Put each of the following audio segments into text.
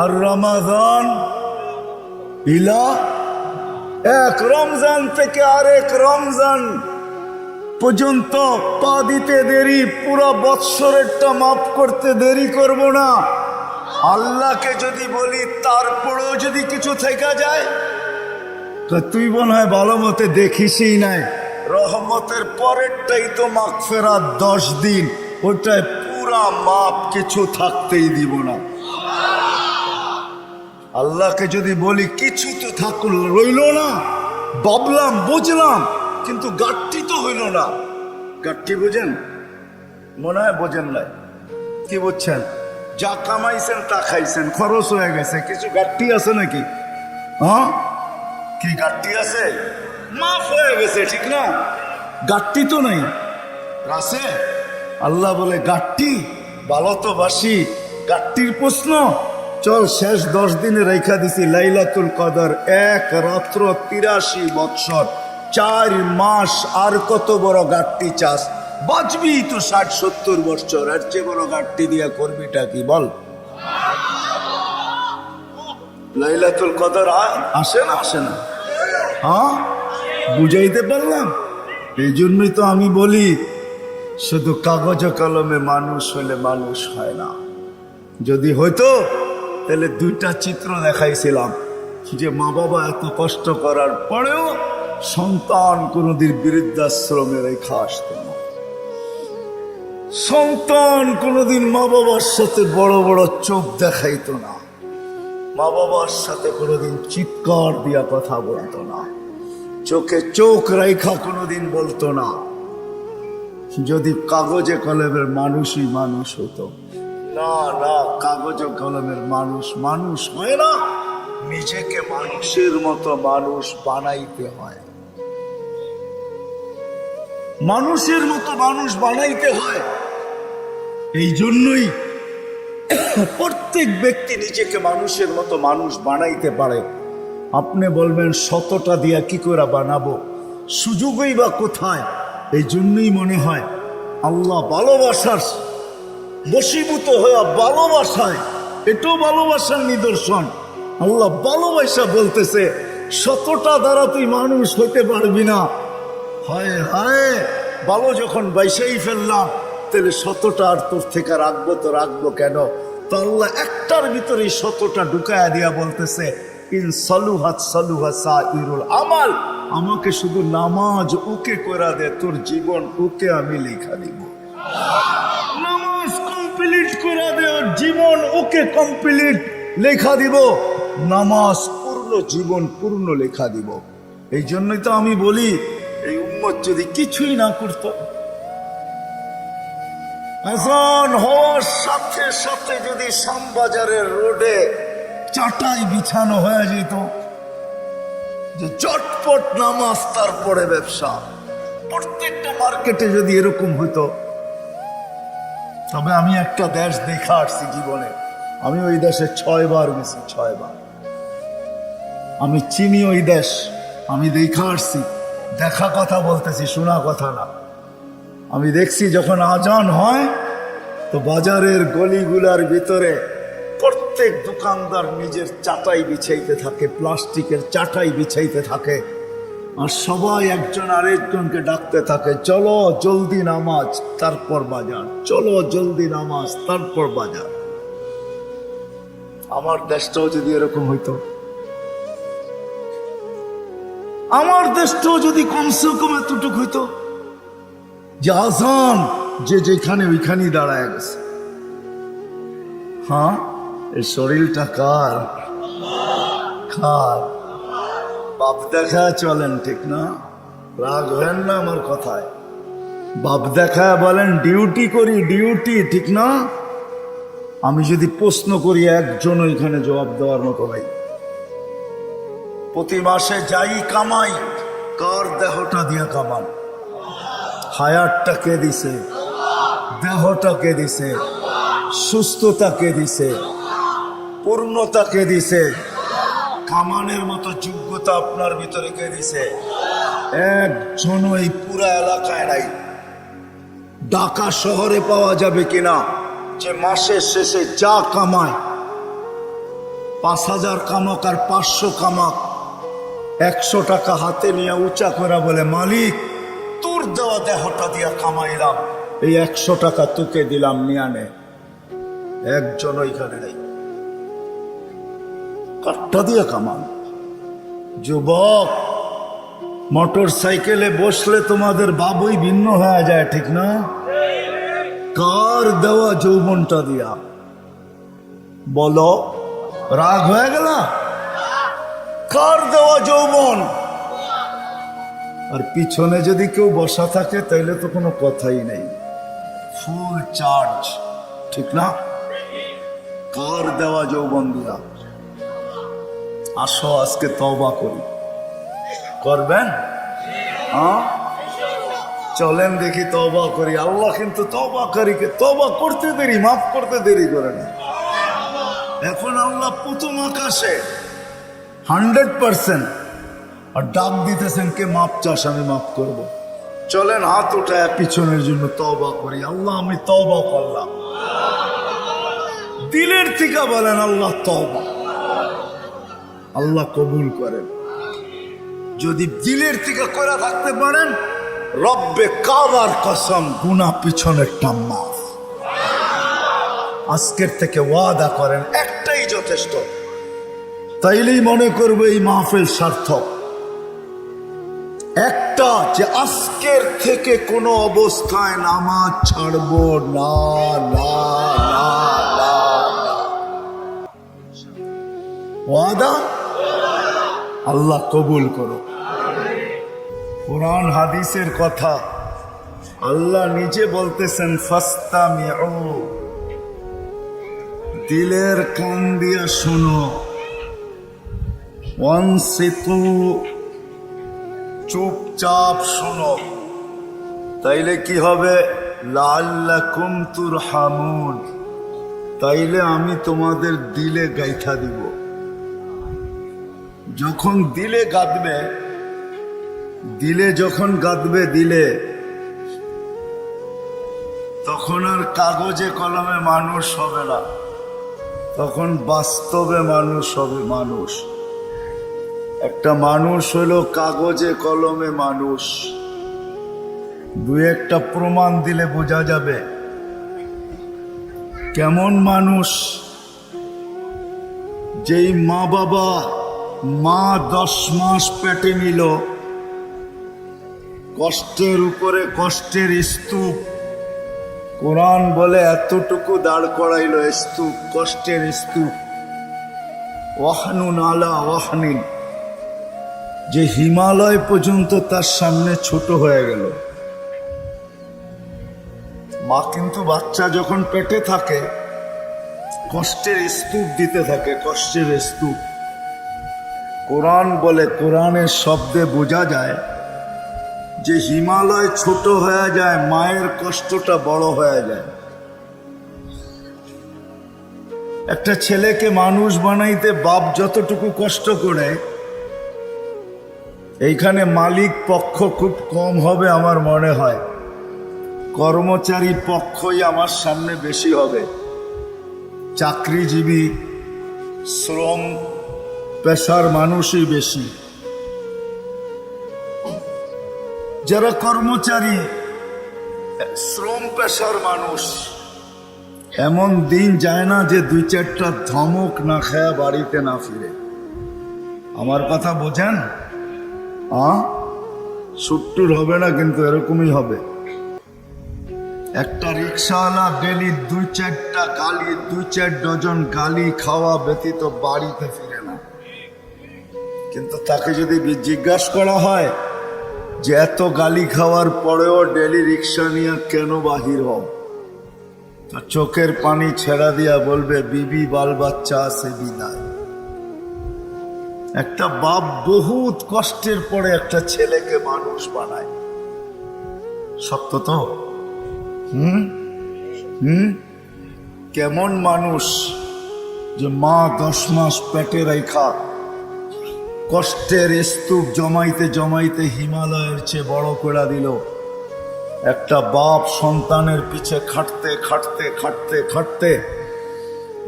আর রমাদান ইলা, এক রমজান থেকে আরেক রমজান পর্যন্ত পা দিতে দেরি, পুরো বৎসরেরটা মাফ করতে দেরি করব না। আল্লাহকে যদি বলি তারপরেও যদি কিছু থেকে যায়, তো তুই মনে হয় ভালো মতে দেখিসই নাই, রহমতের পরেরটাই তো মাগফিরাত 10 দিন, ওটায় পুরা মাপ, কিছু থাকতেই দিব না। আল্লাহকে যদি বলি কিছু তো থাকল, রইল না, ভাবলাম বুঝলাম, কিন্তু গাঠটি তো হইল না। গাঠটি বুঝেন? মনে হয় বোঝেন নাই। কি বুঝছেন? যা কামাইছেন তা খাইছেন, খরচ হয়ে গেছে, কিছু গাঠটি আছে নাকি? হ্যাঁ, কি গাঠটি আছে? মাফ হয়ে গেছে, ঠিক না? গাঠটি তো নাই, আছে। আল্লাহ বলে গাঠটি ভালো তো বাসি, গাঠটির প্রশ্ন চল শেষ 10 দিনে রেখা দিছি লাইলাতুল কদর, এক রাত্র 83 বৎসর, 4 মাস, আর কত বড় গাঠটি চাস? বাঁচবি তো 60-70 বৎসর, আর চেয়ে বড় গাঠটি দিয়া করবিটা কি বল? লাইলাতুল কদর আসে না, আসে না? হ্যাঁ, বুঝাইতে পারলাম? এই জন্যই তো আমি বলি, শুধু কাগজ কলমে মানুষ হলে মানুষ হয় না। যদি হইতো তাহলে 2টা চিত্র দেখাইছিলাম, যে মা বাবা এত কষ্ট করার পরেও সন্তান কোনদিন বৃদ্ধাশ্রমে রেখা আসত না। সন্তান কোনদিন মা বাবার সাথে বড় বড় চোখ দেখাইতো না, মা বাবার সাথে কোনোদিন চিৎকার দিয়া কথা বলতো না, চোখে চোখ রেখা কোনোদিন বলতো না। যদি কাগজে কলমের মানুষই মানুষ হতো। না না, কাগজে কলমের মানুষ মানুষ হয় না, নিজেকে মানুষের মতো মানুষ বানাইতে হয়। মানুষের মতো মানুষ বানাইতে হয়। এই জন্যই প্রত্যেক ব্যক্তি নিজেকে মানুষের মতো মানুষ বানাইতে পারে। আপনি বলবেন 100টা দিয়া কি করে বানাবো, সুযোগই বা কোথায়? এই জন্যই মনে হয় আল্লাহ ভালোবাসার বশীভূত হয়ে ভালোবাসায়, এটাও ভালোবাসার নিদর্শন। আল্লাহ ভালোবাসা বলতেছে 100টা দ্বারা তুই মানুষ হতে পারবি না। হায় হায়, ভালো যখন বাইসাই ফেললাম, তাহলে 100টা আর তোর থেকে রাখবো তো রাখবো কেন? তো আল্লাহ একটার ভিতরে 100টা ঢুকায়া দিয়া বলতেছে ইন সালুহাত সালুহা সাইরুল আমাল, আমাকে শুধু নামাজ ওকে করা দে, তোর জীবন ওকে আমি লেখা দিব। নামাজ কমপ্লিট করে দে, জীবন ওকে কমপ্লিট লেখা দিব। নামাজ পূর্ণ, জীবন পূর্ণ লেখা দিব। এই জন্যই তো আমি বলি, এই উম্মত যদি কিছুই না করতো, আযান হওয়ার সাথে সাথে যদি শ্যামবাজারের রোডে চাটাই বিছানো হয়ে যেত, যে চটপট নামাজ তারপরে ব্যবসা, প্রত্যেকটা মার্কেটে যদি এরকম হইতো। তবে আমি একটা দেশ দেখা আসছি জীবনে, আমি ওই দেশে 6 বার গেছি, 6 বার। আমি চিনি ওই দেশ, আমি দেখা আসছি, দেখা কথা বলতেছি, শোনা কথা না। আমি দেখছি যখন আজান হয় তো বাজারের গলিগুলার ভিতরে প্রত্যেক দোকানদার নিজের চাটাই বিছাইতে থাকে, প্লাস্টিকের চাটাই বিছাইতে থাকে, আর সবাই একজন আরেকজনকে ডাকতে থাকে, চলো জলদি নামাজ তারপর বাজার, চলো জলদি নামাজ তারপর বাজার। আমার দেশটাও যদি এরকম হইতো, আমার দেশটাও যদি কমসে কম এতটুকু হইতো যে আজান যে যেখানে ওইখানেই দাঁড়ায় গেছে। হ্যাঁ, এই শরীরটা কার? কার? বাপ দেখা চলেন, ঠিক না? রাগ হেন না আমার কথায়। বাপ দেখা বলেন ডিউটি করি, ডিউটি, ঠিক না? আমি যদি প্রশ্ন করি, একজন ওইখানে জবাব দেওয়ার মতো নাই। প্রতি মাসে যাই কামাই, কার দেহটা দিয়া কামান? হায়াতটা কে দিছে? দেহটা কে দিছে? সুস্থতা কে দিছে? পূর্ণতা কে দিছে? কামানের মতো যোগ্যতা আপনার ভিতরে কে দিছে? একজন এই পুরা এলাকায় নাই। ঢাকা শহরে পাওয়া যাবে কিনা যে মাসের শেষে যা কামায় 5,000 কামাক আর 500 কামাক, 100 টাকা হাতে নিয়ে উঁচা করে বলে, মালিক তোর দেওয়া দেহটা দিয়া কামাইলাম, এই 100 টাকা তোকে দিলাম, নিয়ে নে। একজন ওইখানে নেই, কাঠটা দিয়ে কামান। যুবক, মোটর সাইকেলে বসলে তোমাদের বাবুই ভিন্ন হয়ে যায়, ঠিক না? কার দেওয়া যৌবনটা দিয়া? বলো, রাগ হয়ে গেল? কার দেওয়া যৌবন? আর পিছনে যদি কেউ বসা থাকে তাইলে তো কোনো কথাই নেই, ফুল চার্জ, ঠিক না? কার দেওয়া যৌবন দিয়া? আসো আজকে তওবা করি। করবেন? হ্যাঁ, চলেন দেখি তওবা করি। আল্লাহ কিন্তু তওবাকারীকে তওবা করতে দেরি, মাফ করতে দেরি করে না। এখন আল্লাহ প্রথম আকাশে 100% আর ডাক দিতেছেন, কে মাপ চাস, আমি মাফ করব। চলেন হাত উঠায় পিছনের জন্য তওবা করি। আল্লাহ আমি তওবা করলাম, দিলের থেকে বলেন আল্লাহ তওবা। আল্লাহ কবুল করেন। যদি দিলের থেকে করে থাকতে পারেন, রব্বে কাবার কসম, গুনাহ পিছনেরটা মাফ। আজকের থেকে ওয়াদা করেন, একটাই যথেষ্ট, তাইলেই মনে করবে এই মাহফিল সার্থক। একটা, যে আজকের থেকে কোনো অবস্থায় নামাজ ছাড়বো না, না, না, না, না। ওয়াদা? আল্লাহ কবুল করো। কোরআন হাদিসের কথা আল্লাহ নিজে বলতেছেন, ফাস্তামিউ, দিলের কান দিয়া শুনো, ওয়ানসিতু, চুপচাপ শুনো, তাইলে কি হবে? লাআল্লাকুম তুরহামুন, তাইলে আমি তোমাদের দিলে গাইথা দিব। যখন দিলে গাঁদবে, দিলে যখন গাঁদবে দিলে, তখন আর কাগজে কলমে মানুষ হবে না, তখন বাস্তবে মানুষ হবে। মানুষ একটা মানুষ হলো কাগজে কলমে মানুষ। দু একটা প্রমাণ দিলে বোঝা যাবে কেমন মানুষ। যেই মা বাবা, মা 10 মাস পেটে নিল, কষ্টের উপরে কষ্টের স্তূপ, কোরআন বলে এতটুকু দাঁড় করাইল স্তূপ, কষ্টের স্তূপ, ওয়াহনুন আলা ওয়াহনিন, যে হিমালয় পর্যন্ত তার সামনে ছোট হয়ে গেল। মা কিন্তু বাচ্চা যখন পেটে থাকে কষ্টের স্তূপ দিতে থাকে, কষ্টের স্তূপ। কোরআন বলে, কোরআনের শব্দে বোঝা যায় যে হিমালয় ছোট হয়ে যায়, মায়ের কষ্টটা বড় হয়ে যায়। একটা ছেলেকে মানুষ বানাইতে বাপ যতটুকু কষ্ট করে, এইখানে মালিক পক্ষ খুব কম হবে আমার মনে হয়, কর্মচারী পক্ষই আমার সামনে বেশি হবে। চাকরিজীবী, শ্রম পেশার মানুষই বেশি। যারা কর্মচারী, শ্রম পেশার মানুষ, এমন দিন যায় না যে 2-4টা ধমক না খায়া বাড়িতে না ফিরে। আমার কথা বোঝেন? সুট্টুর হবে না, কিন্তু এরকমই হবে। একটা রিক্সাওয়ালা ডেলি 2-4টা গালি, 2-4 ডজন গালি খাওয়া ব্যতীত বাড়িতে ফিরে না। কিন্তু তাকে যদি জিজ্ঞাসা করা হয় যে এত গালি খাওয়ার পরেও ডেলি রিক্সা নিয়ে কেন বাহির হও, তার চোখের পানি ছেড়া দিয়া বলবে, বিবি বাল বাচ্চা আছে বিদায়। একটা বাপ বহুত কষ্টের পরে একটা ছেলেকে মানুষ বানায়। সত্য তো? কেমন মানুষ যে মা 10 মাস পেটে রাইখা কষ্টের স্তূপ জমাইতে জমাইতে হিমালয়ের চেয়ে বড় করে দিল। একটা বাপ সন্তানের পিছে খাটতে খাটতে খাটতে খাটতে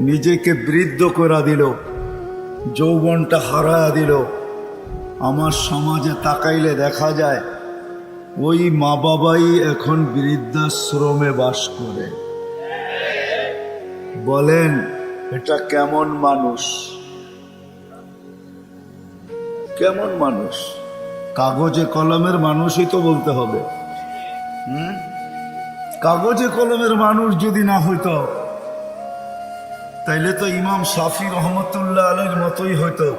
নিজেকে বৃদ্ধ করে দিল। যৌবনটা হারায়া দিল। আমার সমাজে তাকাইলে দেখা যায় ওই মা বাবাই এখন বৃদ্ধাশ্রমে বাস করে। বলেন এটা কেমন মানুষ? কেমন মানুষ? কাগজে কলমের মানুষই তো বলতে হবে। কাগজে কলমের মানুষ যদি না হইতো তাইলে তো ইমাম শাফি রহমতুল্লাহ আলাইহির মতোই হইতো।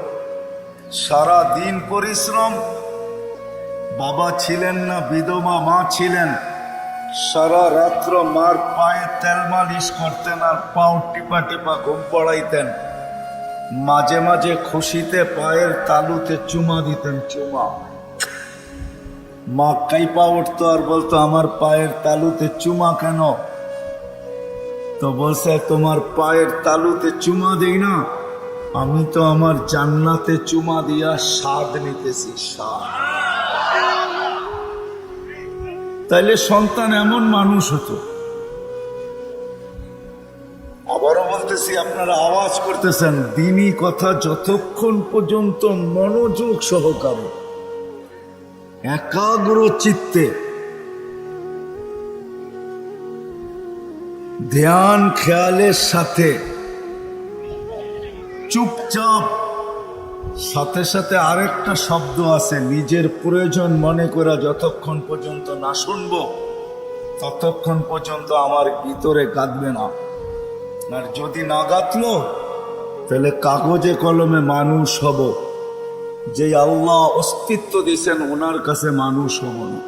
সারা দিন পরিশ্রম, বাবা ছিলেন না, বিধবা মা ছিলেন, সারা রাত্র মার পায়ে তেল মালিশ করতেন আর পাও টিপা টিপা ঘুম পড়াইতেন। মাঝে মাঝে খুশিতে পায়ের তালুতে চুমা দিতেন। চুমা, মা কাইপা উঠতো আর বলতো আমার পায়ের তালুতে চুমা কেন? তো বলছে তোমার পায়ের তালুতে চুমা দেই না, আমি তো আমার জান্নাতে চুমা দিয়া স্বাদ নিতেছি, স্বাদ। তাইলে সন্তান এমন মানুষ হতো। আবারও বলতেছি, আপনারা আওয়াজ করতেছেন, দিনই কথা যতক্ষণ পর্যন্ত মনোযোগ সহকারে একাগ্র চিত্তে ধ্যান খেয়ালের সাথে চুপচাপ, সাথে সাথে আরেকটা শব্দ আছে, নিজের প্রয়োজন মনে করা যতক্ষণ পর্যন্ত না শুনবো ততক্ষণ পর্যন্ত আমার ভিতরে গাঁথবে না। আর যদি না গাঁথলো তাহলে কাগজে কলমে মানুষ হব। যে আল্লাহ অস্তিত্ব দিয়েছেন ওনার কাছে মানুষ হব না।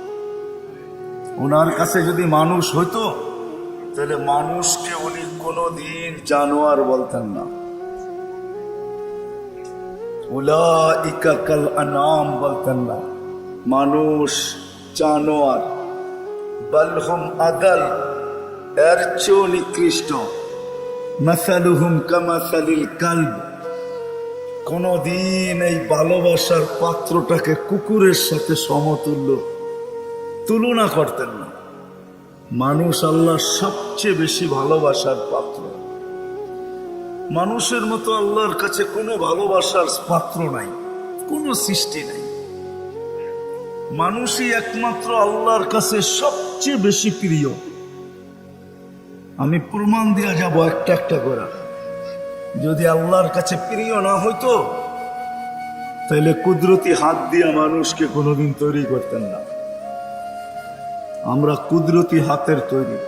ওনার কাছে যদি মানুষ হইতো তাহলে মানুষকে উনি কোনোদিন জানোয়ার বলতেন না। উলাইকা কাল আনাম বলতেন না, মানুষ জানোয়ার। বালহুম আদাল, এর চেয়েও নিকৃষ্ট। মাসালুহুম কামাসালিল কালব, কোনদিন এই ভালোবাসার পাত্রটাকে কুকুরের সাথে সমতুল্য তুলনা করতেন না। মানুষ আল্লাহর সবচেয়ে বেশি ভালোবাসার পাত্র। মানুষের মতো আল্লাহর কাছে কোনো ভালোবাসার পাত্র নাই, কোনো সৃষ্টি নাই। মানুষই একমাত্র আল্লাহর কাছে সবচেয়ে বেশি প্রিয়। আমি প্রমাণ দিয়া যাব একটা একটা করে। যদি আল্লাহর কাছে প্রিয় না হইতো তাহলে কুদরতি হাত দিয়ে মানুষকে কোনোদিন তৈরি করতেন না। আমরা কুদরতি হাতের তৈরি।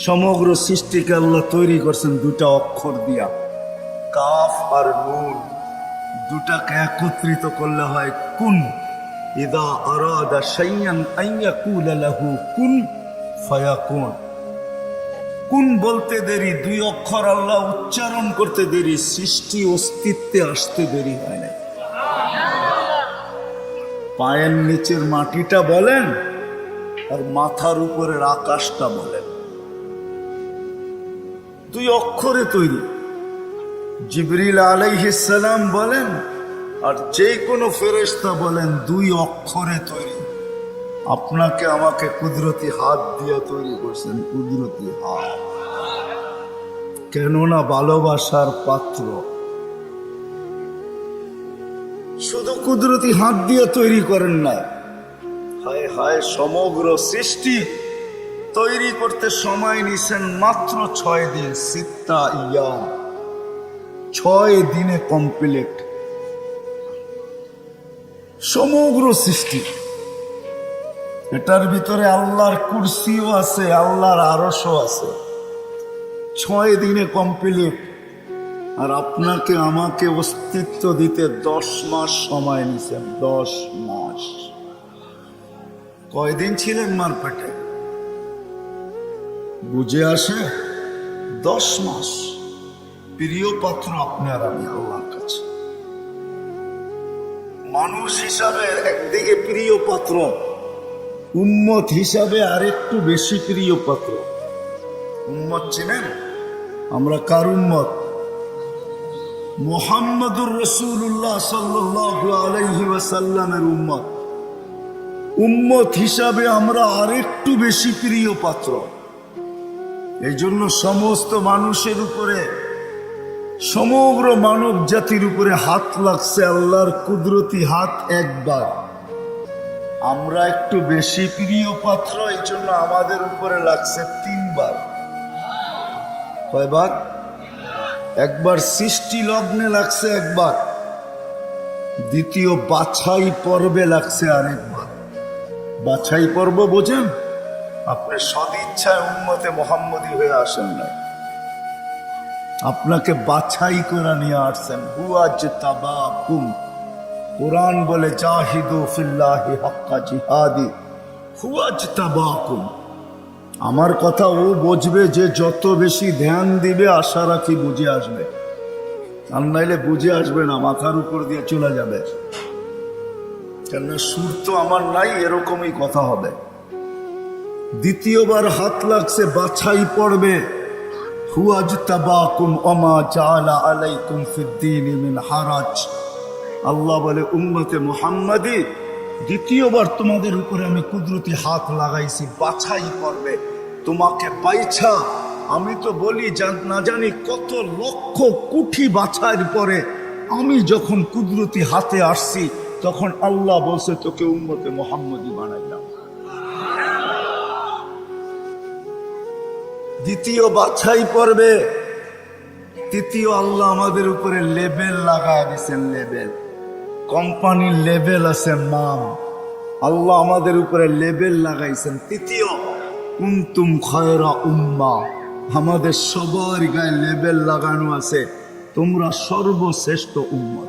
সমগ্র সৃষ্টিকে আল্লাহ তৈরি করছেন দুটা অক্ষর দিয়া, কাফ আর নুন। দুটাকে একত্রিত করলে হয় কুন। ইদা আরাদা শাইআন আন ইয়াকুলা লাহু কুন ফায়াকুন। কুন বলতে দেরি, দুই অক্ষর আল্লাহ উচ্চারণ করতে দেরি, সৃষ্টি অস্তিত্বে আসতে দেরি হয় না। পায়ের নিচের মাটিটা বলেন আর মাথার উপরের আকাশটা বলেন, দুই অক্ষরে তৈরি। জিবরিল আলাইহিস সালাম বলেন আর যে কোনো ফেরেশতা বলেন, দুই অক্ষরে তৈরি। আপনাকে আমাকে কুদরতি হাত দিয়ে তৈরি করছেন, কুদরতি হাত। কেননা ভালোবাসার পাত্র। শুধু কুদরতি হাত দিয়ে তৈরি করেন না, হায় হায়, সমগ্র সৃষ্টি তৈরি করতে সময় নিছেন মাত্র 6 দিন। সিত্তা ইয়াম, 6 দিনে কমপ্লিট সমগ্র সৃষ্টি। এটার ভিতরে আল্লাহর কুরসিও আছে, আল্লাহর আরশও আছে। 6 দিনে কমপ্লিট। আর আপনাকে আমাকে অস্তিত্ব দিতে 10 মাস সময় নিছেন। 10 মাস। কয়দিন ছিলেন মার পেটে? বুঝে আসে? 10 মাস। প্রিয় পাত্র আপনার আমি আল্লাহর কাছে। মানুষ হিসাবে একদিকে প্রিয় পাত্র, উম্মত হিসাবে আরেকটু বেশি প্রিয় পাত্র। উম্মত চিনেন? আমরা কার উম্মত? মুহাম্মদুর রাসূলুল্লাহ সাল্লাল্লাহু আলাইহি ওয়াসাল্লামের উম্মত। উম্মত হিসাবে আমরা আরেকটু বেশি প্রিয় পাত্র। এই জন্য সমস্ত মানুষের উপরে সমগ্র মানব জাতির উপরে হাত লাগছে আল্লাহর কুদরতি হাত একবার। আমরা একটু বেশি প্রিয় পাত্র, এই জন্য আমাদের উপরে লাগছে 3 বার। কয়বার? একবার সৃষ্টি লগ্নে লাগছে একবার, দ্বিতীয় বাছাই পর্বে লাগছে আরেকবার। বাছাই পর্ব বোঝেন? আপনি সদিচ্ছায় উম্মতে মুহাম্মদী হয়ে আসেন নাই, আপনাকে বাছাই করে নিয়ে আসছেন। হুয়াজতাবাকুম, কুরআন বলে জাহিদু ফিল্লাহি হাক্কা জিহাদি, হুয়াজতাবাকুম। আমার কথা ও বুঝবে যে যত বেশি ধ্যান দিবে, আশা রাখি বুঝে আসবে, আর নাইলে বুঝে আসবে না, মাথার উপর দিয়ে চলে যাবে। কেননা সুর তো আমার নাই, এরকমই কথা হবে। দ্বিতীয়বার হাত লাগছে বাছাই পড়বে, হুয়াজতাবাকুম ওমা জাআলা আলাইকুম ফিদ্দীনি মিন হারাজ। আল্লাহ বলে উম্মতে মুহাম্মাদি, দ্বিতীয়বার তোমাদের উপরে আমি কুদরতি হাত লাগাইছি, বাছাই করবে তোমাকে বাইছা। আমি তো বলি না জানি কত লক্ষ কোটি বাছাইয়ের পরে আমি যখন কুদরতি হাতে আসছি, তখন আল্লাহ বলছে তোকে উম্মতে মুহাম্মাদি বানাইলাম। দ্বিতীয় বাছাই পর্বে, তৃতীয় আল্লাহ আমাদের উপরে লেবেল লাগায় দিয়েছেন। লেবেল, কোম্পানির লেবেল আছে, নাম। আল্লাহ আমাদের উপরে লেবেল লাগাইছেন। তৃতীয় কুনতুম খায়রা উম্মাহ, আমাদের সবার গায়ে লেবেল লাগানো আছে, তোমরা সর্বশ্রেষ্ঠ উম্মত।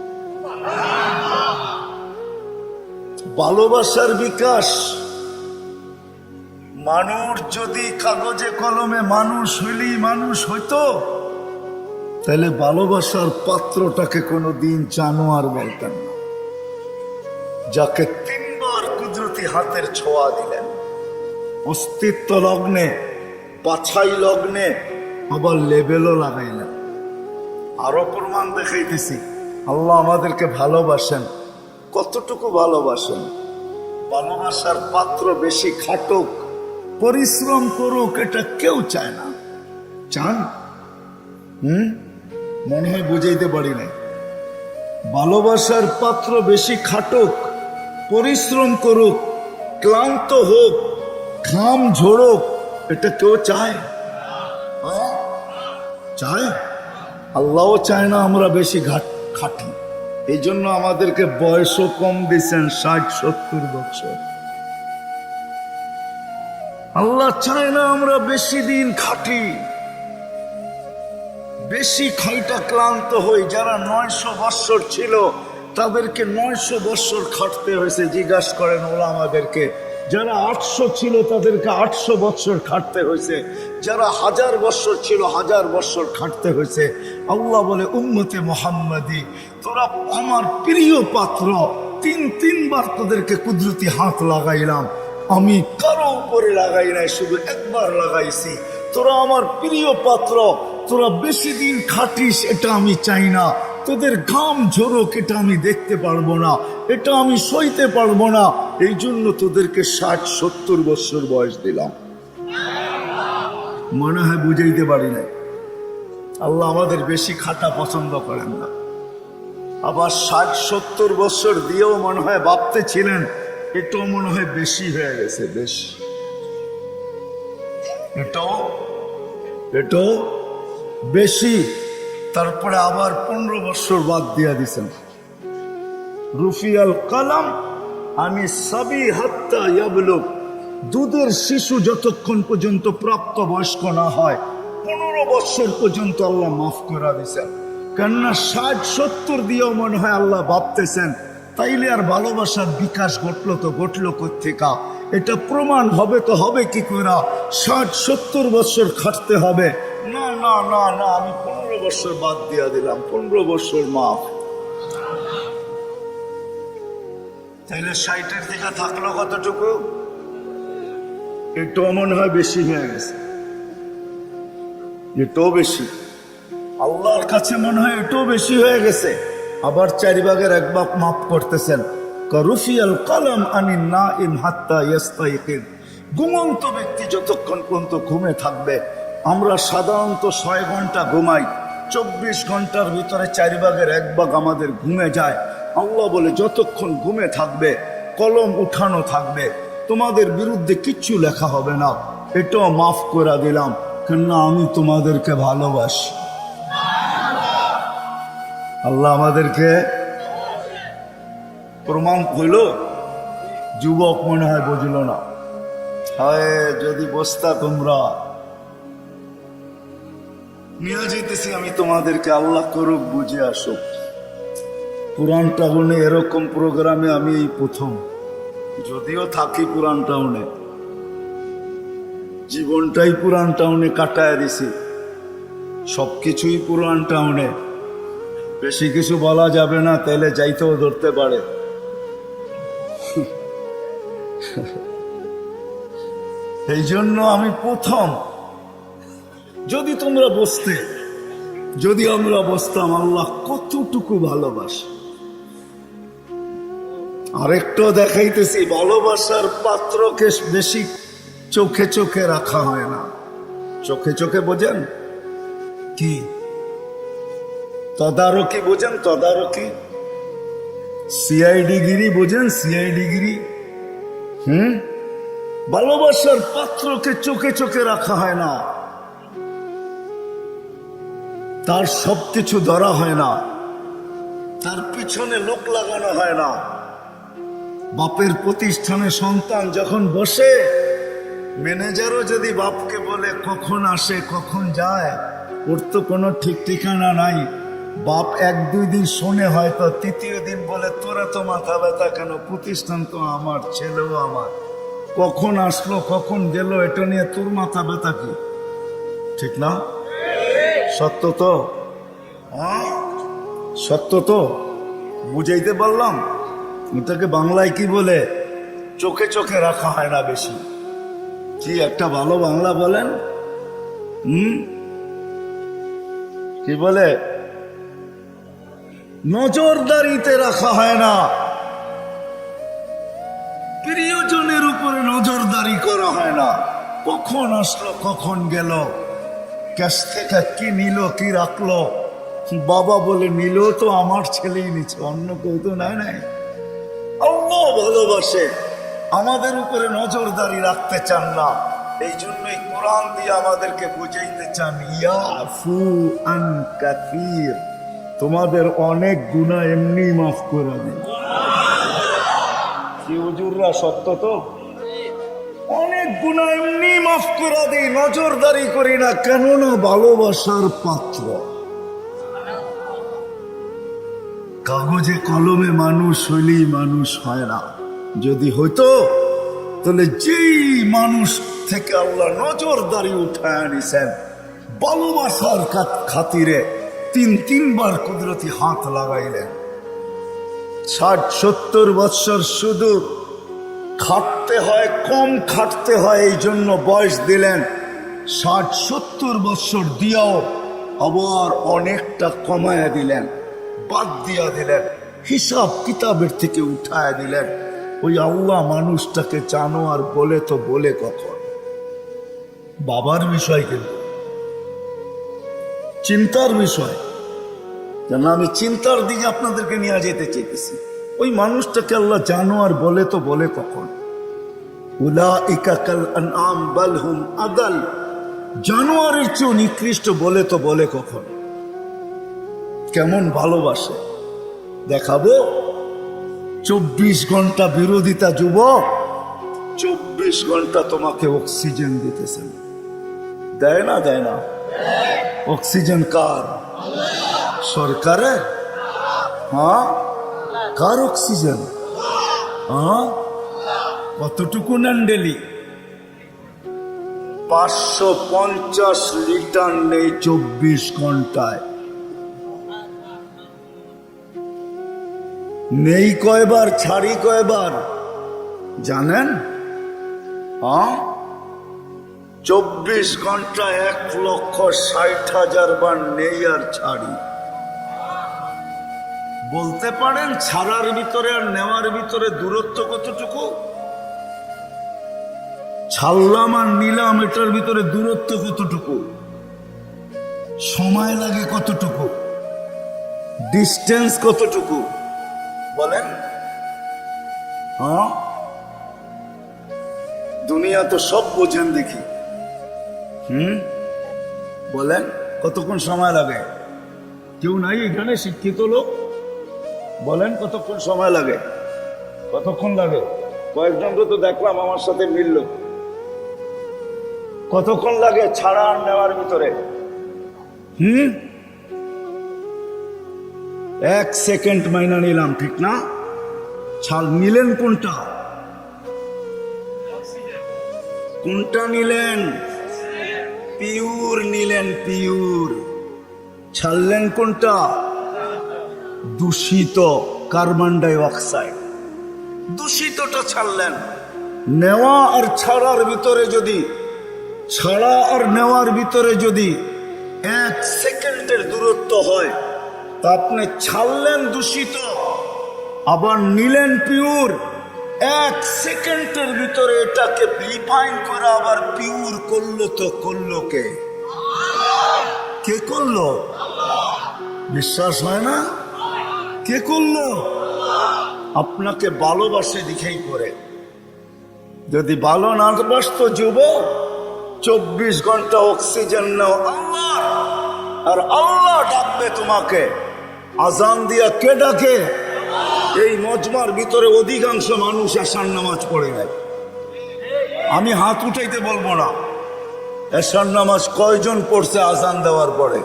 ভালোবাসার বিকাশ। মানুষ যদি কাগজে কলমে মানুষ হইলেই মানুষ হইতো, তাহলে ভালোবাসার পাত্রটাকে কোনোদিন জানোয়ার বলতেন না, যাকে 3 বার কুদরতি হাতের ছোঁয়া দিলেন। অস্তিত্ব লগ্নে, বাছাই লগ্নে, আবার লেবেলও লাগাইলেন। আরো প্রমাণ দেখাইতেছি আল্লাহ আমাদেরকে ভালোবাসেন। কতটুকু ভালোবাসেন? ভালোবাসার পাত্র বেশি খাটুক, পরিশ্রম করুক, এটা কেউ চায় না। চান? মনে হয় বুঝাইতে পারি নাই। ভালোবাসার পাত্র বেশি খাটুক, পরিশ্রম করুক, ক্লান্ত হোক, ঘাম ঝরুক, এটা কেউ চায়? চায়? আল্লাহও চায় না আমরা বেশি খাটি। এই জন্য আমাদেরকে বয়সও কম দিচ্ছেন, 60-70 বছর। আল্লাহ চায় না আমরা বেশি দিন খাটি, বেশি খাইটা ক্লান্ত হই। যারা 900 বৎসর ছিল তাদেরকে 900 বৎসর খাটতে হয়েছে। জিজ্ঞাসা করেন ওলামাদেরকে, যারা 800 ছিল তাদেরকে 800 বৎসর খাটতে হয়েছে। যারা 1000 বৎসর ছিল 1000 বৎসর খাটতে হয়েছে। আল্লাহ বলে উম্মতে মুহাম্মাদি, তোরা আমার প্রিয় পাত্র, 3 বার তোদেরকে কুদরতি হাত লাগাইলাম। আমি কারো উপরে লাগাই নাই, শুধু একবার লাগাইছি। তোরা আমার প্রিয় পাত্র, তোরা বেশি দিন খাটিস এটা আমি চাই না। তোদের ঘাম ঝরুক এটা আমি দেখতে পারবো না, এটা আমি সইতে পারবো না। এই জন্য তোদেরকে 60-70 বছর বয়স দিলাম। মনে হয় বুঝাইতে পারি নাই। আল্লাহ আমাদের বেশি খাটা পছন্দ করেন না। আবার 60-70 বছর দিয়েও মনে হয় ভাবতেছিলেন এটাও মনে হয় বেশি হয়ে গেছে। বেশি এটাও বেশি। তারপরে আবার 15 বছর বাদ দিয়া দিছেন। রুফিয়াল কালাম আমি সাবি হাত্তা ইয়াবলুগ, দুধের শিশু যতক্ষণ পর্যন্ত প্রাপ্ত বয়স্ক না হয় 15 বছর পর্যন্ত আল্লাহ মাফ করে দিছেন। কেননা 60-70 দিয়েও মনে হয় আল্লাহ ভাবতেছেন তাইলে আর ভালোবাসার বিকাশ ঘটলো কোত্থেকা? এটা প্রমাণ হবে তো হবে কি করে? 60-70 বছর খাটতে হবে না, না না না, আমি 15 বছর বাদ দিয়া দিলাম, 15 বছর মাফ। তাইলে 60-এর দিকে থাকলো কতটুকু? এটাও মনে হয় বেশি হয়ে গেছে। এটাও বেশি, আল্লাহর কাছে মনে হয় এটাও বেশি হয়ে গেছে। আবার 4 ভাগের 1 ভাগ মাফ করতেছেন। রুফিয়াল কালাম আনিন নাইম হাত্তা ইয়াস্তাইকিন, ঘুমন্ত ব্যক্তি যতক্ষণ পর্যন্ত ঘুমে থাকবে। আমরা সাধারণত 6 ঘন্টা ঘুমাই, 24 ঘন্টার ভিতরে 4 ভাগের 1 ভাগ আমাদের ঘুমে যায়। আল্লাহ বলে যতক্ষণ ঘুমে থাকবে কলম উঠানো থাকবে, তোমাদের বিরুদ্ধে কিচ্ছু লেখা হবে না, এটাও মাফ করে দিলাম, কেননা আমি তোমাদেরকে ভালোবাসি। আল্লাহ আমাদেরকে প্রমাণ হইল। যুবক মনে হয় বুঝল না, হায় যদি বসতা তোমরা। নিয়ে যেতেছি আমি তোমাদেরকে, আল্লাহ করুক বুঝে আসুক। পুরান টাউনে এরকম প্রোগ্রামে আমি এই প্রথম, যদিও থাকি পুরান টাউনে, জীবনটাই পুরান টাউনে কাটায় দিছি, সবকিছুই পুরান টাউনে। বেশি কিছু বলা যাবে না, তাইলে যাইতেও ধরতে পারে। এই জন্য আমি প্রথম, যদি তোমরা বসতে, যদি আমরা বসতাম, আল্লাহ কতটুকু ভালোবাসে। আরেকটা দেখাইতেছি, ভালোবাসার পাত্রকে বেশি চোখে চোখে রাখা হয় না। চোখে চোখে বোঝেন কি? তদারকি বোঝেন? তদারকি, সিআইডি গিরি বোঝেন? সিআইডি গিরি। ভালোবাসার পাত্রকে চোখে চোখে রাখা হয় না, তার সবকিছু ধরা হয় না, তার পিছনে লোক লাগানো হয় না। বাপের প্রতিষ্ঠানে সন্তান যখন বসে, ম্যানেজারও যদি বাপকে বলে কখন আসে কখন যায়, ওর তো কোনো ঠিক ঠিকানা নাই। বাপ 1-2 দিন শোনে, হয়তো 3য় দিন বলে তোরা তো মাথা ব্যথা কেন, প্রতিষ্ঠান তো আমার, ছেলেও আমার, কখন আসলো কখন গেল এটা নিয়ে তোর মাথা ব্যথা কি? ঠিক না? সত্য তো? সত্য তো? বুঝাইতে পারলাম? এটাকে বাংলায় কি বলে? চোখে চোখে রাখা হয় না বেশি। কি একটা ভালো বাংলা বলেন? কি বলে? নজরদারিতে রাখা হয় না, প্রিয়জনের উপরে নজরদারি করা হয় না। কখন আসলো কখন গেল, ক্যাশ থেকে কি নিল কি রাখলো, বাবা বলে নিল তো আমার ছেলেই নিচ্ছে, অন্য কেউ তো নাই। নাই, আল্লাহ ভালোবাসে, আমাদের উপরে নজরদারি রাখতে চান না। এই জন্যই কোরআন দিয়ে আমাদেরকে বুঝাইতে চান, ইয়াফু আন কাসীর, তোমাদের অনেক গুনাহ এমনি মাফ করে দিন। কি হুজুররা, সত্য তো? অনেক গুনাহ এমনি মাফ করে দিই, নজরদারি করি না, কেননা ভালোবাসার পাত্র। কাগজে কলমে মানুষ হইলেই মানুষ হয় না। যদি হইতো তাহলে যেই মানুষ থেকে আল্লাহ নজরদারি উঠায় নিছেন, ভালোবাসার খাতিরে 3 বার কুদরতি হাত লাগাইলেন। 60-70 বৎসর শুধু খাটতে হয়, কম খাটতে হয়, এই জন্য বয়স দিলেন। 60-70 বৎসর দিয়াও আবার অনেকটা কমায়া দিলেন, বাদ দিয়া দিলেন, হিসাব কিতাবের থেকে উঠায় দিলেন। ওই আল্লাহ মানুষটাকে জানোয়ার বলে তো বলে কখন? বাবার বিষয়, কিন্তু চিন্তার বিষয়। যেন আমি চিন্তার দিকে আপনাদেরকে নিয়ে যেতে চেয়েছি। ওই মানুষটাকে আল্লাহ জানোয়ার বলে তো বলে কখন? উলাইকা কাল আনআম বাল হুম আদাল, জানোয়ারের চেয়ে নিকৃষ্ট বলে তো বলে কখন? কেমন ভালোবাসে দেখাবো। 24 ঘন্টা বিরোধিতা যুবক, 24 ঘন্টা তোমাকে অক্সিজেন দিতেছেন। দেয় না? দেয় না? অক্সিজেন কার? সরকারের? হ্যাঁ, কার অক্সিজেন? হ্যাঁ, কতটুকু নেন ডেলি? 550 লিটার নেই 24 ঘন্টায়। নেই কয়বার, ছাড়ি কয়বার জানেন? 24 ঘন্টায় 1,60,000 বার নেই আর ছাড়ি। বলতে পারেন ছাড়ার ভিতরে আর নেওয়ার ভিতরে দূরত্ব কতটুকু? ছাড়লাম আর নিলাম, এটার ভিতরে দূরত্ব কতটুকু? সময় লাগে কতটুকু, ডিস্টেন্স কতটুকু বলেন? হ্যাঁ, দুনিয়া তো সব বোঝেন দেখি। বলেন কতক্ষণ সময় লাগে? কেউ নাই এখানে শিক্ষিত লোক? বলেন কতক্ষণ সময় লাগে? কতক্ষণ লাগে? কয়েকজনকে তো দেখলাম আমার সাথে মিলল। কতক্ষণ লাগে ছাড়া আর নেওয়ার ভিতরে? 1 সেকেন্ড মাইনা নিলাম, ঠিক না? ছাল নিলেন কোনটা? কোনটা নিলেন? পিওর নিলেন, পিওর। ছাড়লেন কোনটা? দূষিত কার্বন ডাই অক্সাইড, দূষিতটা ছাড়লেন। নেওয়া আর ছাড়ার ভিতরে যদি, ছাড়া আর নেওয়ার ভিতরে যদি 1 সেকেন্ডের দূরত্ব হয়, তা আপনি ছাড়লেন দূষিত, আবার নিলেন পিওর। 1 সেকেন্ডের ভিতরে এটাকে রিফাইন করে আবার পিওর করলো, তো করলো কে? কে করলো? বিশ্বাস হয় না? কে করলো? আপনাকে ভালোবাসে দিকেই করে। যদি ভালো না বাসতো যুবক, 24 ঘন্টা অক্সিজেন নাও আল্লাহ, আর আল্লাহ ডাকবে তোমাকে। আজান দিয়া কে ডাকে? এই মজমার ভিতরে অধিকাংশ মানুষ এশার নামাজ পড়ে নেয়। আমি হাত উঠাইতে বলবো না, এশার নামাজ কয়জন পড়ছে আজান দেওয়ার পরে?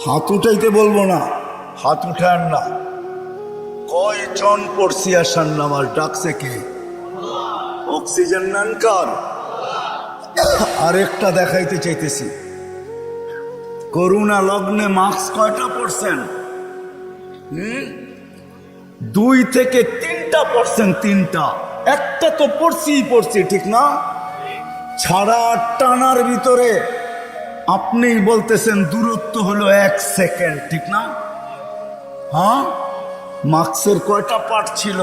হাত উঠাইতে বলবো না, হাত উঠান না। কয়জন পড়ছি এশার নামাজ? ডাকছে কে? অক্সিজেন নেন কার? আরেকটা দেখাইতে চাইতেছি, করোনা লগ্নে মাস্ক কয়টা পড়ছেন? 2 থেকে 3টা পড়ছেন, 3টা। একটা তো পড়ছি, ঠিক না? ছাড়া টানার ভিতরে আপনি বলতেছেন দূরত্ব হলো 1 সেকেন্ড, ঠিক না? হ্যাঁ, মাস্কের কয়টা পার্ট ছিল?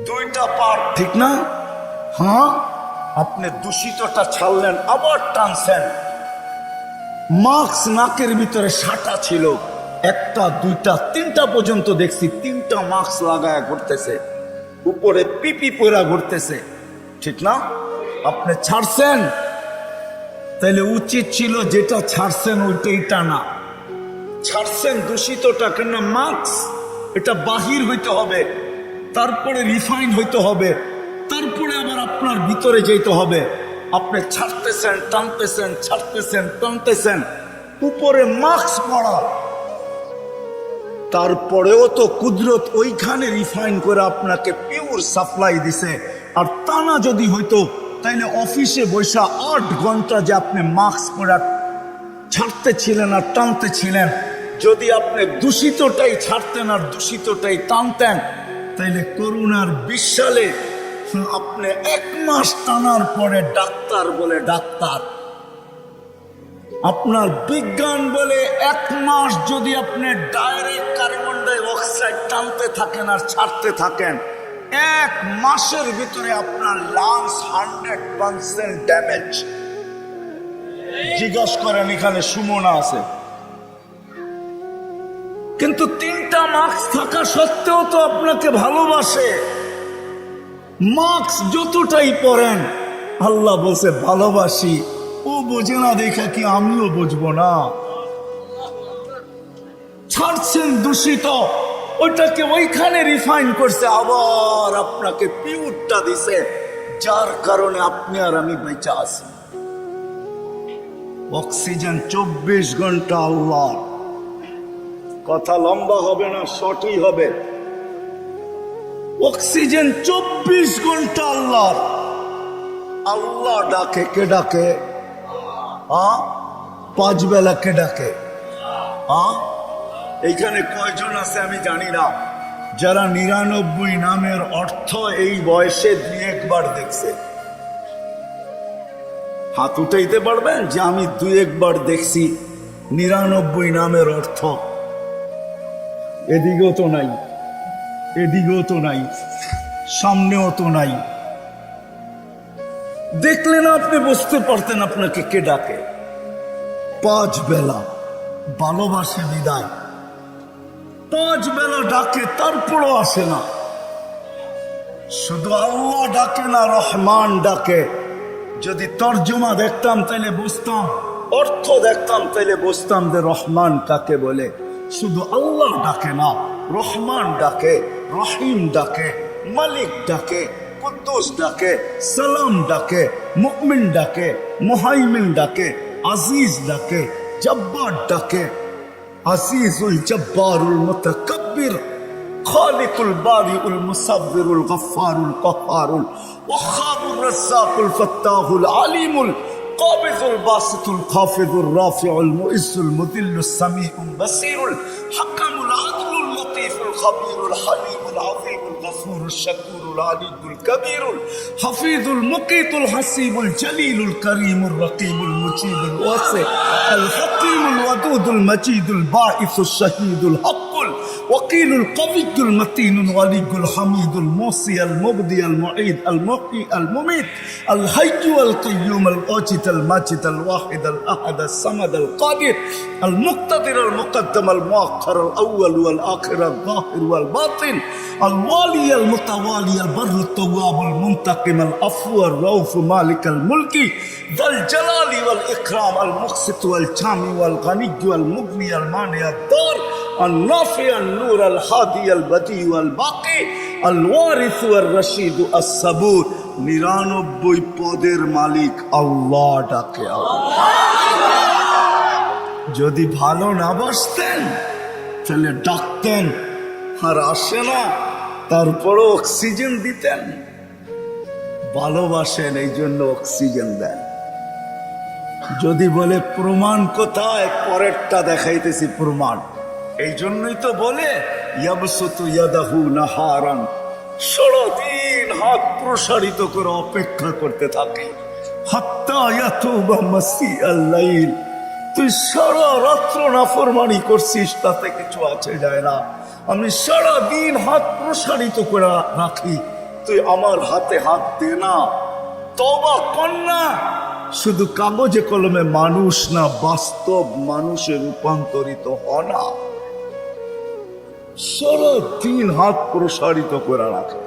2টা পার্ট, ঠিক না? হ্যাঁ, আপনি দূষিতটা ছাড়লেন, আবার টানছেন। মাস্ক নাকের ভিতরে সাটা ছিল, 1টা 2টা 3টা পর্যন্ত দেখছি, 3টা মাস্ক লাগায় ঘুরতেছে, উপরে পিপি পরা ঘুরতেছে, ঠিক না? আপনি ছাড়ছেন, তাইলে উচিত ছিল যেটা ছাড়ছেন ওইটাই টানা। ছাড়ছেন দূষিতটা, কেন? মাস্ক এটা বাহির হইতে হবে, তারপরে রিফাইন হইতে হবে, তারপরে আবার আপনার ভিতরে যেতে হবে। আপনি ছাড়তেছেন, টানতেছেন, ছাড়তেছেন, টানতেছেন, উপরে মাস্ক পড়া, তারপরেও তো কুদরত ওইখানে রিফাইন করে আপনাকে পিওর সাপ্লাই দিছে। আর টানা যদি হইতো, তাইলে অফিসে বৈশা 8 ঘন্টা যে আপনি মাস্ক পরা ছাড়তে ছিলেন আর টানতে ছিলেন, যদি আপনি দূষিতটাই ছাড়তেন আর দূষিতটাই টানতেন, তাইলে করোনার 20 সালে আপনি 1 মাস টানার পরে ডাক্তার বলে ডাক্তার, আপনার বিজ্ঞান বলে 1 মাস যদি আপনি ডাইরেক্ট কার্বন ডাই অক্সাইড টানতে থাকেন আর ছাড়তে থাকেন, 1 মাসের ভিতরে আপনার লাংস 100% ড্যামেজ। জিজ্ঞাসা করেন, এখানে সুমনা আছে, কিন্তু 3টা মাস্ক থাকা সত্ত্বেও তো আপনাকে ভালোবাসে। মাস্ক যতটাই পরেন, আল্লাহ বলছে ভালোবাসি। ও বোঝে না দেখা কি আমিও বুঝবো না? ছাড়ছেন দূষিত, ওইটাকে ওইখানে রিফাইন করছে, আবার আপনাকে পিওরটা দিছে, যার কারণে আপনি আর আমি বেঁচে আছি। অক্সিজেন 24 ঘন্টা আল্লাহ। কথা লম্বা হবে না, শর্টই হবে। অক্সিজেন 24 ঘন্টা আল্লাহ। আল্লাহ ডাকে, কে ডাকে? 5 বেলা কে ডাকে? এইখানে কয়জন আছে আমি জানি না, যারা 99 নামের অর্থ এই বয়সে 2-1 বার দেখছে। হাত উঠাইতে পারবেন যে আমি 2-1 বার দেখছি 99 নামের অর্থ? এদিকেও তো নাই, এদিকেও তো নাই, সামনেও তো নাই। দেখলে না আপনি বুঝতে পারতেন আপনাকে কে ডাকে। 5 বেলা ভালোবাসে বিদায়, 5 বেলা ডাকে তারপরও আসে না। শুধু আল্লাহ ডাকে না, রহমান ডাকে। যদি তর্জমা দেখতাম তাহলে বুঝতাম, অর্থ দেখতাম তাহলে বুঝতাম যে রহমান কাকে বলে। শুধু আল্লাহ ডাকে না, রহমান ডাকে, রহিম ডাকে, মালিক ডাকে, কুদ্দুস ডাকে, সালাম ডাকে, মুমিন ডাকে, মুহাইমিন ডাকে, আজিজ ডাকে, জব্বার ডাকে। আজিজুল জব্বারুল মুতাকাব্বির, খালিকুল বারিউল মুসাব্বিরুল গফফারুল কহ্হারুল ওয়াহ্হাবুর রাজ্জাকুল ফাত্তাহুল আলিমুল কাবিজুল বাসিতুল খাফিজুর রাফিউল মুইজ্জুল মুদিল্লুস সামিউল বাসীরুল হাকামুল আদলুল লতীফুল খাবীরুল হালিমুল আযীমুল গফুরুশ শাকুরুল আলিয়ুল কবীরুল হাফিজুল মুকীতুল হাসিবুল জলিলুল করিমুর রকিবুল মুজিবুল ওয়াসি আল হাকীমুল ওয়াদুদুল মজিদুল বাঈসুশ শাহীদুল হক্কুল وقيل القوي المتين الولي الحميد الموصي المبدي المعيد المحيي المميت الحي القيوم الواجد الماجد الواحد الاحد الصمد القادر المقتدر المقدم المؤخر الاول والاخر الظاهر والباطن الوالي المتوالي البر التواب المنتقم العفو الرؤوف مالك الملك ذا الجلال والاكرام المقسط والجامع والغني والمغني المانع الدار النافع النور الهادي البديع الباقي الوارث والرشيد الصبور 99 পদের মালিক আল্লাহ ডাকে। যদি ভালো না বাসতেন তাহলে ডাকতেন আর আসে না, তারপরও অক্সিজেন দিতেন। ভালোবাসেন এই জন্য অক্সিজেন দেন। যদি বলে প্রমাণ কোথায়, পরেরটা দেখাইতেছি প্রমাণ। এই জন্যই তো বলে ইয়াবসুতু ইয়াদাহু নাহারান, সারাদিন হাত প্রসারিত করে অপেক্ষা করতে থাকে। হাত্তা ইয়াতুবা মাসিআল লাইল, তুই সারা রাত্র নাফরমানি করছিস, তাতে কিছু আছে যায় না। আমি সারাদিন হাত প্রসারিত করে রাখি, তুই আমার হাতে হাত দে না, তওবা কর না। শুধু কাগজে কলমে মানুষ না, বাস্তব মানুষে রূপান্তরিত হ না। সারাদিন হাত প্রসারিত করে রাখে।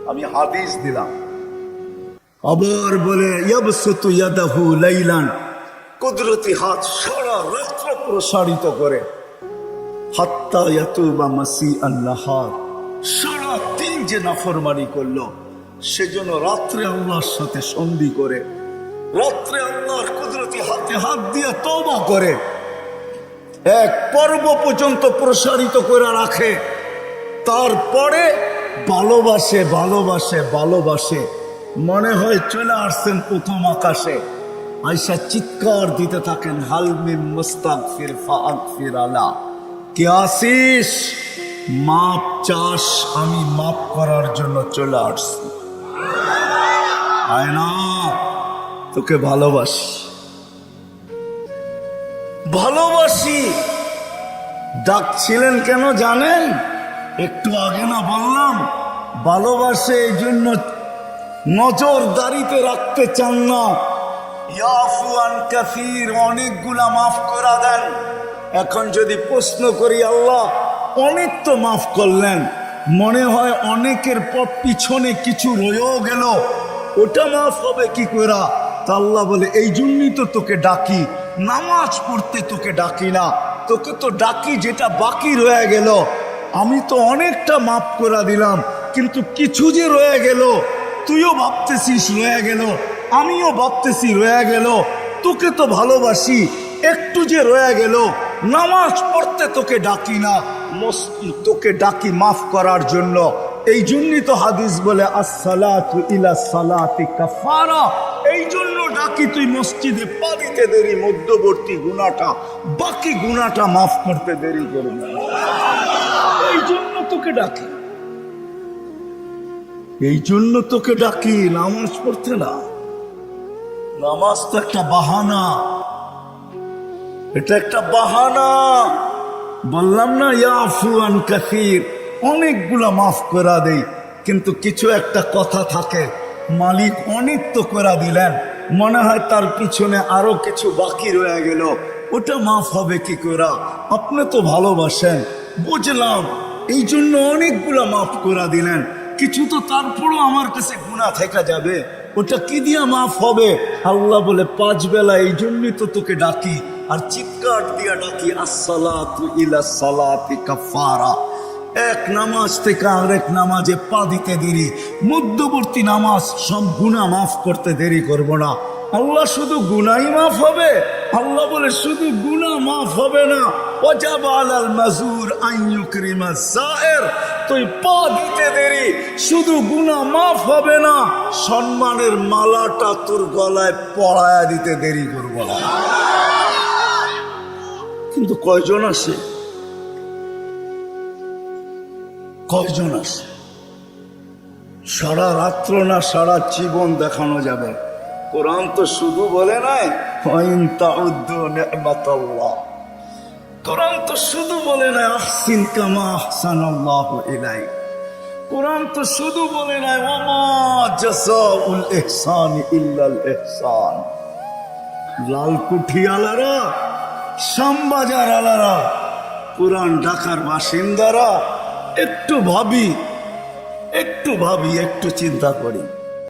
আমি হাদিস দিলাম। আবার বলে ইয়াবসুতু ইয়াদাহু লাইলান, কুদরতি হাত সারা রাত্র প্রসারিত করে। হাত্তা ইয়াতুবা মাসিআন নাহার, সারাদিন যে নাফরমানি করলো সেজন্য রাত্রে আল্লাহর সাথে সন্ধি করে, রাত্রে আল্লাহর কুদরতি হাতে হাত দিয়ে তওবা করে, এক পর্ব পর্যন্ত প্রসারিত করে রাখে। তারপরে ভালোবাসে ভালোবাসে ভালোবাসে, মনে হয় চলে আসছেন প্রথম আকাশে। আয়সা চিৎকার দিতে থাকেন, হাল মিন মুস্তাগফির ফাগফির আলা, কে আসিস, মাপ চাস, আমি মাপ করার জন্য চলে আসছি। আয় না, তোকে ভালোবাসি ভালোবাসি। ডাকছিলেন কেন জানেন? একটু আগে না বললাম, ভালোবাসে এই জন্য নজরদারিতে রাখতে চান না। ইয়াফু আন কাসীর, অনেকগুলা মাফ করে দেন। এখন যদি প্রশ্ন করি, আল্লাহ অনেক তো মাফ করলেন, মনে হয় অনেকের পর পিছনে কিছু রয়েও গেল, ওটা মাফ হবে কি করে? তা আল্লাহ বলে এই জন্যই তো তোকে ডাকি, নামাজ পড়তে তোকে ডাকি না, তোকে তো ডাকি যেটা বাকি রয়ে গেল। আমি তো অনেকটা মাফ করে দিলাম, কিন্তু কিছু যে রয়ে গেল, তুইও ভাবতেছিস রয়ে গেল, আমিও ভাবতেছি রয়ে গেল। তোকে তো ভালোবাসি, একটু যে রয়ে গেল, নামাজ পড়তে তোকে ডাকি না, তোকে ডাকি মাফ করার জন্য। এই জন্যই তো হাদিস বলে আসসালাতু ইলা সালাতি কাফারা, এই জন্য ডাকি তুই মসজিদে পা দিতে দেরি, মধ্যবর্তী গুনাহটা, বাকি গুনাহটা মাফ করতে দেরি করবে, এই জন্য তোকে ডাকি, এই জন্য তোকে ডাকি। নামাজ পড়তে না, নামাজ তো একটা বাহানা, এটা একটা বাহানা। বললাম না ইয়াফু আন কাসীর, অনেকগুলা মাফ করা দেই, কিন্তু কিছু একটা কথা থাকে, মালিক অনেক তো করে দিলেন, মনে হয় তার পিছনে আরো কিছু বাকি রয়ে গেল, ওটা মাফ হবে কি করে? আপনি তো ভালোবাসেন, বুঝলাম, এই জন্য অনেকগুলা মাফ করে দিলেন, কিছু তো তারপরও আমার কাছে গুনাহ থেকে যাবে, ওটা কি দিয়া মাফ হবে? আল্লাহ বলে 5 বেলা এই জন্যই তো তোকে ডাকি, আর চিৎকার দিয়া ডাকি, আসসালাতু ইলা সালাতি কাফারা। এক নামাজ থেকে আরেক নামাজে পা দিতে দেরি, মধ্যবর্তী নামাজ সব গুনাহ মাফ করতে দেরি করব না। আল্লাহ শুধু গুনাই মাফ হবে? আল্লাহ বলে শুধু গুনাহ মাফ হবে না, ওয়াজাব আলাল মাজুর আন ইউকরিমা যায়ের, তুই পা দিতে দেরি, শুধু গুনাহ মাফ হবে না, সম্মানের মালাটা তোর গলায় পরায়া দিতে দেরি করব না। কিন্তু কয়জন আসে? কয়জন আসে? সারা রাত্র না সারা জীবন দেখানো যাবে? কোরআন তো শুধু বলে নাই ওয়াইন তাউদ্দু নি'মাতাল্লাহ, কোরআন তো শুধু বলে নাই আহসিন কামা আহসানাল্লাহু ইলাইক, কোরআন তো শুধু বলে নাই ওয়ামা জাযাউল ইহসানি ইল্লাল ইহসান। লালকুঠি আলারা, শ্যামবাজার আলারা, পুরান ঢাকার বাসিন্দারা, একটু ভাবি, একটু চিন্তা করি।